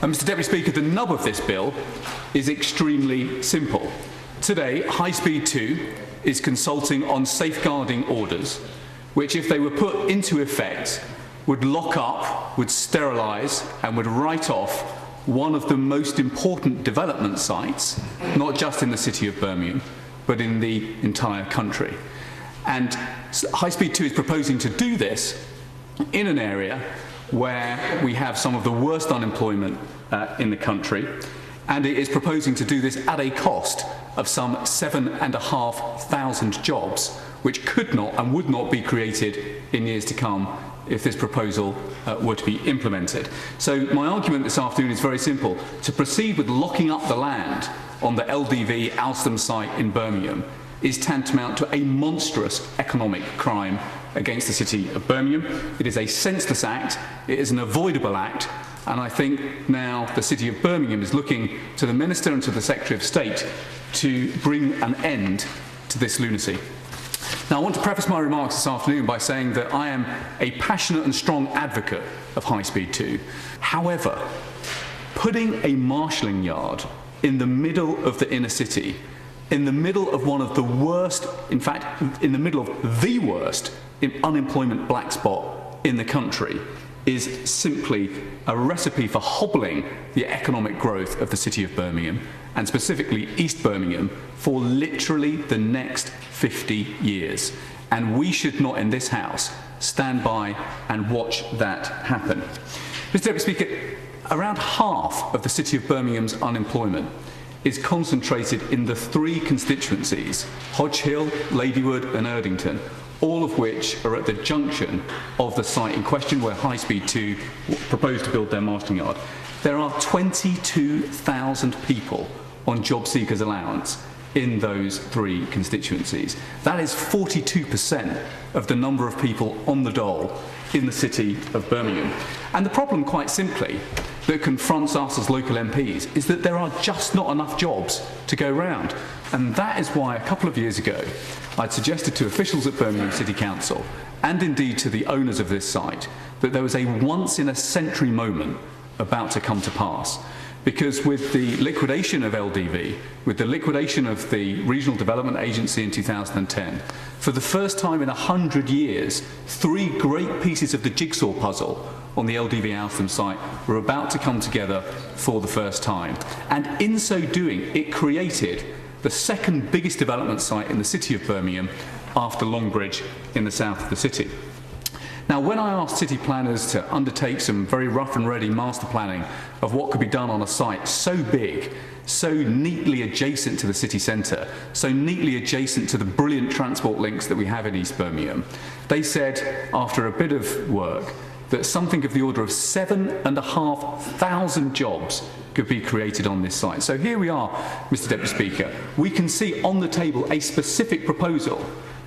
Mr. Deputy Speaker, the nub of this bill is extremely simple. Today, HS2 is consulting on safeguarding orders, which, if they were put into effect, would lock up, would sterilise and would write off one of the most important development sites, not just in the city of Birmingham, but in the entire country. And HS2 is proposing to do this in an area where we have some of the worst unemployment in the country, and it is proposing to do this at a cost of some 7,500 jobs, which could not and would not be created in years to come if this proposal were to be implemented. So my argument this afternoon is very simple. To proceed with locking up the land on the LDV Alstom site in Birmingham is tantamount to a monstrous economic crime against the city of Birmingham. It is a senseless act, it is an avoidable act, and I think now the city of Birmingham is looking to the Minister and to the Secretary of State to bring an end to this lunacy. Now, I want to preface my remarks this afternoon by saying that I am a passionate and strong advocate of HS2. However, putting a marshalling yard in the middle of the inner city, in the middle of one of the worst, in fact, in the middle of the worst unemployment black spot in the country, is simply a recipe for hobbling the economic growth of the city of Birmingham, and specifically East Birmingham, for literally the next 50 years. And we should not in this House stand by and watch that happen. Mr. Deputy Speaker, around half of the city of Birmingham's unemployment is concentrated in the three constituencies, Hodge Hill, Ladywood and Erdington, all of which are at the junction of the site in question where HS2 proposed to build their marshalling yard. There are 22,000 people on job seekers allowance in those three constituencies. That is 42% of the number of people on the dole in the city of Birmingham. And the problem, quite simply, that confronts us as local MPs is that there are just not enough jobs to go round. And that is why a couple of years ago I'd suggested to officials at Birmingham City Council, and indeed to the owners of this site, that there was a once-in-a-century moment about to come to pass. Because with the liquidation of LDV, with the liquidation of the Regional Development Agency in 2010, for the first time in 100 years, three great pieces of the jigsaw puzzle on the LDV Alstom site were about to come together for the first time. And in so doing, it created the second biggest development site in the city of Birmingham after Longbridge in the south of the city. Now, when I asked city planners to undertake some very rough and ready master planning of what could be done on a site so big, so neatly adjacent to the city centre, so neatly adjacent to the brilliant transport links that we have in East Birmingham, they said, after a bit of work, that something of the order of 7,500 jobs could be created on this site. So here we are, Mr. Deputy Speaker. We can see on the table a specific proposal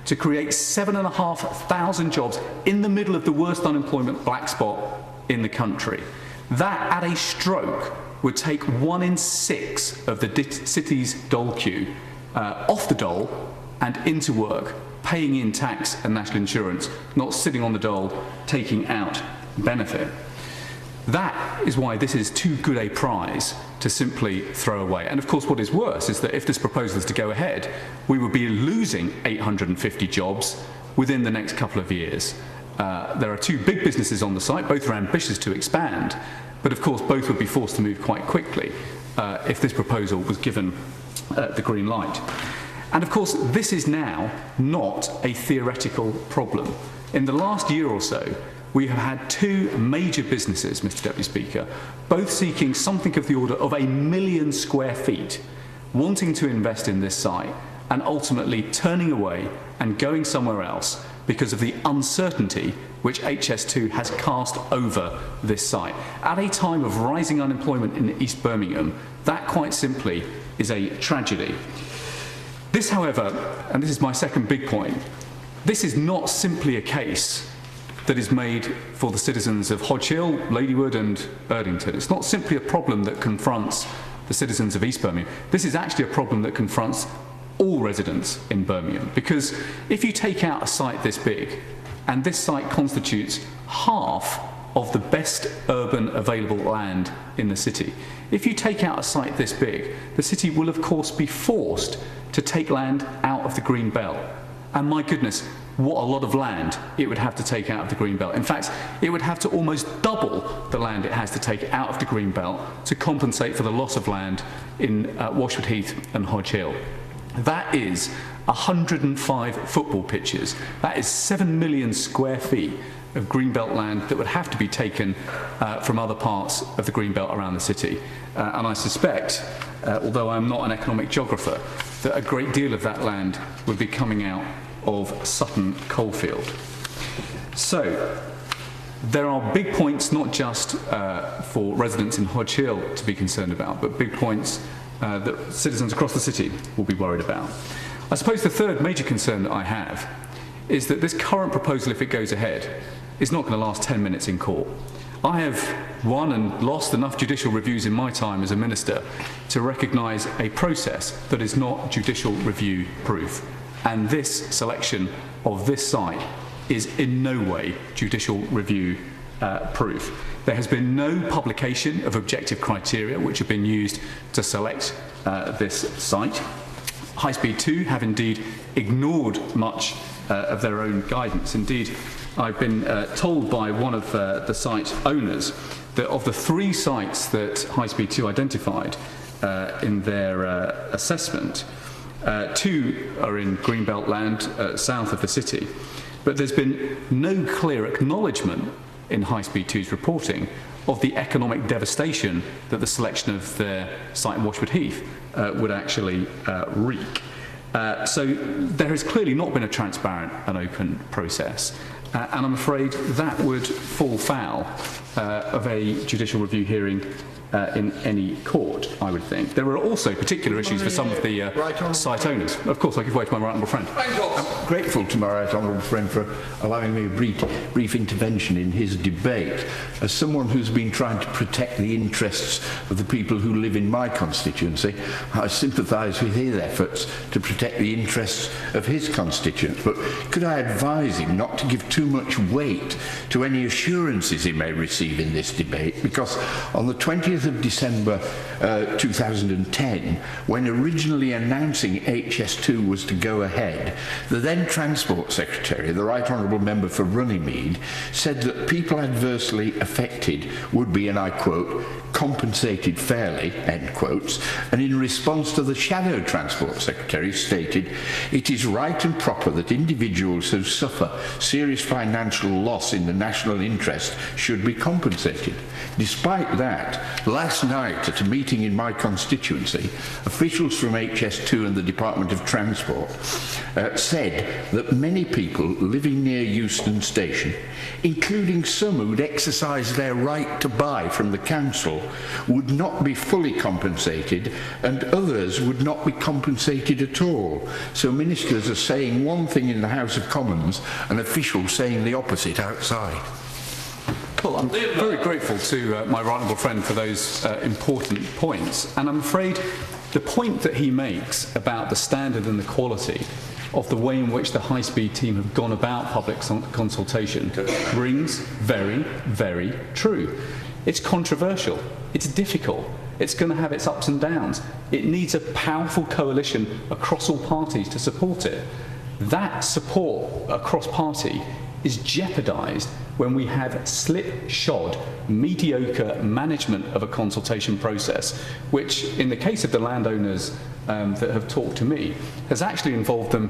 to create 7,500 jobs in the middle of the worst unemployment black spot in the country. That, at a stroke, would take 1 in 6 of the city's dole queue off the dole and into work, paying in tax and national insurance, not sitting on the dole, taking out benefit. That is why this is too good a prize to simply throw away. And of course, what is worse is that if this proposal is to go ahead, we would be losing 850 jobs within the next couple of years. There are two big businesses on the site, both are ambitious to expand, but of course both would be forced to move quite quickly if this proposal was given the green light. And of course, this is now not a theoretical problem. In the last year or so, we have had two major businesses, Mr. Deputy Speaker, both seeking something of the order of 1 million square feet, wanting to invest in this site and ultimately turning away and going somewhere else because of the uncertainty which HS2 has cast over this site. At a time of rising unemployment in East Birmingham, that quite simply is a tragedy. This, however, and this is my second big point, this is not simply a case that is made for the citizens of Hodge Hill, Ladywood and Erdington. It's not simply a problem that confronts the citizens of East Birmingham. This is actually a problem that confronts all residents in Birmingham, because if you take out a site this big, and this site constitutes half of the best urban available land in the city. If you take out a site this big, the city will of course be forced to take land out of the green belt. And my goodness, what a lot of land it would have to take out of the green belt. In fact, it would have to almost double the land it has to take out of the green belt to compensate for the loss of land in Washwood Heath and Hodge Hill. That is 105 football pitches. That is 7 million square feet of greenbelt land that would have to be taken from other parts of the greenbelt around the city. And I suspect, although I'm not an economic geographer, that a great deal of that land would be coming out of Sutton Coalfield. So, there are big points not just for residents in Hodge Hill to be concerned about, but big points that citizens across the city will be worried about. I suppose the third major concern that I have is that this current proposal, if it goes ahead, is not going to last 10 minutes in court. I have won and lost enough judicial reviews in my time as a minister to recognise a process that is not judicial review proof. And this selection of this site is in no way judicial review proof. There has been no publication of objective criteria which have been used to select this site. High Speed 2 have indeed ignored much of their own guidance. Indeed, I've been told by one of the site owners that of the 3 sites that High Speed 2 identified in their assessment, 2 are in greenbelt land south of the city. But there's been no clear acknowledgement in High Speed 2's reporting of the economic devastation that the selection of their site in Washwood Heath would actually wreak. So there has clearly not been a transparent and open process, and I'm afraid that would fall foul of a judicial review hearing in any court, I would think. There are also particular issues for some of the site owners. Of course, I give way to my right honourable friend. I'm grateful to my right honourable friend for allowing me a brief intervention in his debate. As someone who's been trying to protect the interests of the people who live in my constituency, I sympathise with his efforts to protect the interests of his constituents. But could I advise him not to give too much weight to any assurances he may receive in this debate? Because on the 20th of December 2010, when originally announcing HS2 was to go ahead, the then Transport Secretary, the Right Honourable Member for Runnymede, said that people adversely affected would be, and I quote, compensated fairly, end quotes, and in response to the Shadow Transport Secretary stated, it is right and proper that individuals who suffer serious financial loss in the national interest should be compensated. Despite that, last night at a meeting in my constituency, officials from HS2 and the Department of Transport said that many people living near Euston Station, including some who'd exercised their right to buy from the council, would not be fully compensated and others would not be compensated at all. So ministers are saying one thing in the House of Commons and officials saying the opposite outside. Well, I'm very grateful to my right honourable friend for those important points, and I'm afraid the point that he makes about the standard and the quality of the way in which the High Speed team have gone about public consultation rings very, very true. It's controversial, it's difficult, it's going to have its ups and downs. It needs a powerful coalition across all parties to support it. That support across party is jeopardised when we have slipshod, mediocre management of a consultation process, which, in the case of the landowners that have talked to me, has actually involved them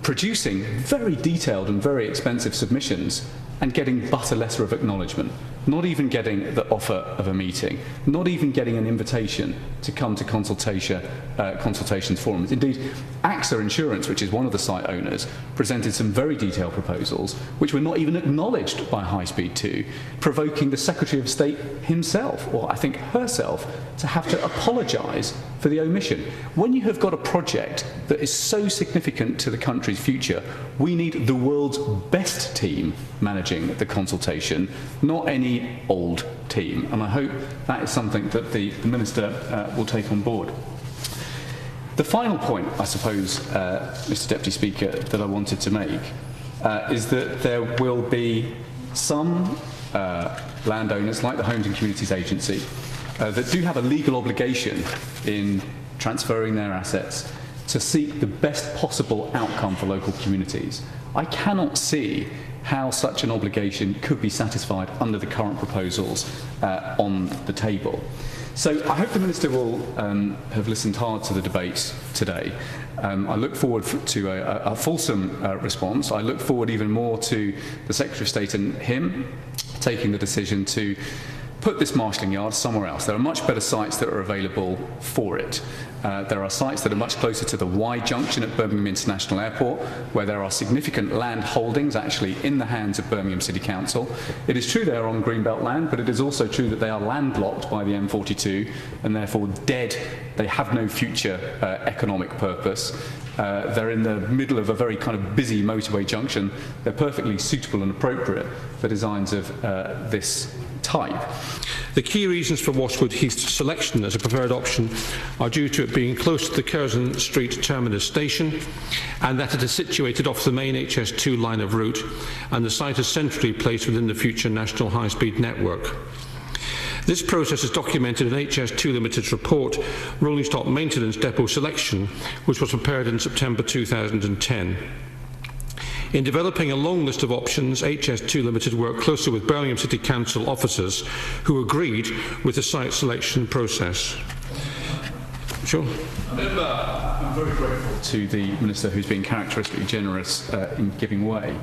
producing very detailed and very expensive submissions and getting but a letter of acknowledgement, not even getting the offer of a meeting, not even getting an invitation to come to consultations forums. Indeed, AXA Insurance, which is one of the site owners, presented some very detailed proposals which were not even acknowledged by High Speed 2, provoking the Secretary of State himself, or I think herself, to have to apologise for the omission. When you have got a project that is so significant to the country's future, we need the world's best team managing the consultation, not any old team. And I hope that is something that the Minister will take on board. The final point, I suppose, Mr. Deputy Speaker, that I wanted to make is that there will be some landowners, like the Homes and Communities Agency, that do have a legal obligation in transferring their assets to seek the best possible outcome for local communities. I cannot see how such an obligation could be satisfied under the current proposals on the table. So I hope the Minister will have listened hard to the debate today. I look forward to a fulsome response. I look forward even more to the Secretary of State and him taking the decision to put this marshalling yard somewhere else. There are much better sites that are available for it. There are sites that are much closer to the Y junction at Birmingham International Airport, where there are significant land holdings actually in the hands of Birmingham City Council. It is true they are on Greenbelt land, but it is also true that they are landlocked by the M42 and therefore dead. They have no future economic purpose. They're in the middle of a very kind of busy motorway junction. They're perfectly suitable and appropriate for designs of this type. The key reasons for Washwood Heath's selection as a preferred option are due to it being close to the Curzon Street terminus station, and that it is situated off the main HS2 line of route, and the site is centrally placed within the future national high-speed network. This process is documented in HS2 Ltd's report, Rolling Stock Maintenance Depot Selection, which was prepared in September 2010. In developing a long list of options, HS2 Ltd worked closely with Birmingham City Council officers who agreed with the site selection process. Sure. I'm very grateful to the Minister, who's been characteristically generous in giving way.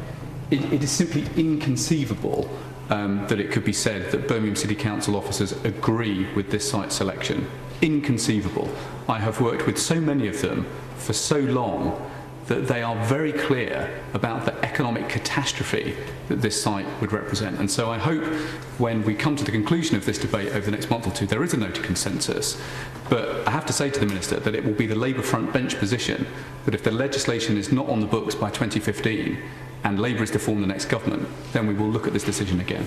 It is simply inconceivable that it could be said that Birmingham City Council officers agree with this site selection. Inconceivable. I have worked with so many of them for so long that they are very clear about the economic catastrophe that this site would represent. And so I hope when we come to the conclusion of this debate over the next month or two, there is a note of consensus. But I have to say to the Minister that it will be the Labour front bench position that if the legislation is not on the books by 2015 and Labour is to form the next government, then we will look at this decision again.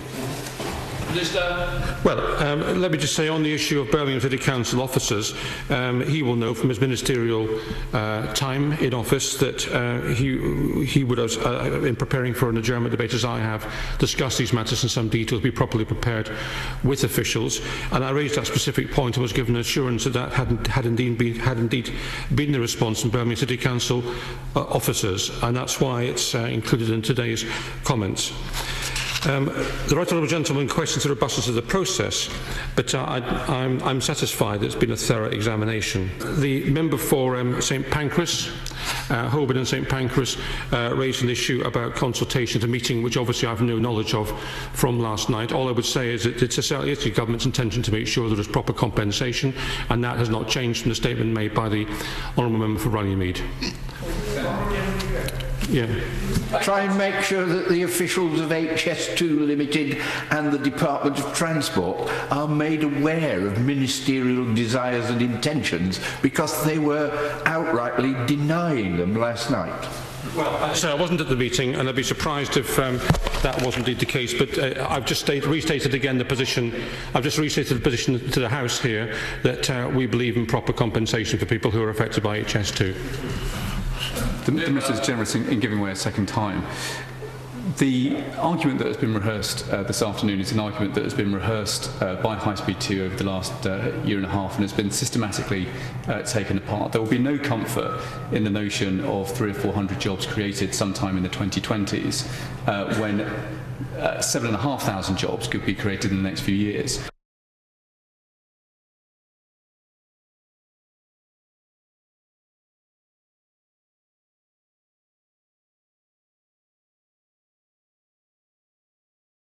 Well, let me just say on the issue of Birmingham City Council officers, he will know from his ministerial time in office that he would, in preparing for an adjournment debate as I have, discussed these matters in some detail, be properly prepared with officials. And I raised that specific point and was given assurance that that had indeed been the response from Birmingham City Council officers, and that's why it's included in today's comments. The right honourable gentleman questions the robustness of the process, but I'm satisfied that it's been a thorough examination. The member for St Pancras, Holborn and St Pancras, raised an issue about consultation at a meeting which obviously I have no knowledge of from last night. All I would say is that it's the government's intention to make sure there is proper compensation, and that has not changed from the statement made by the honourable member for Runnymede. Yeah. Try and make sure that the officials of HS2 Ltd and the Department of Transport are made aware of ministerial desires and intentions, because they were outrightly denying them last night. Well, so I wasn't at the meeting, and I'd be surprised if that was indeed the case. But I've just restated again the position. I've just restated the position to the House here that we believe in proper compensation for people who are affected by HS2. The Minister is generous in giving way a second time. The argument that has been rehearsed this afternoon is an argument that has been rehearsed by High Speed 2 over the last year and a half and has been systematically taken apart. There will be no comfort in the notion of 300 or 400 jobs created sometime in the 2020s when 7,500 jobs could be created in the next few years.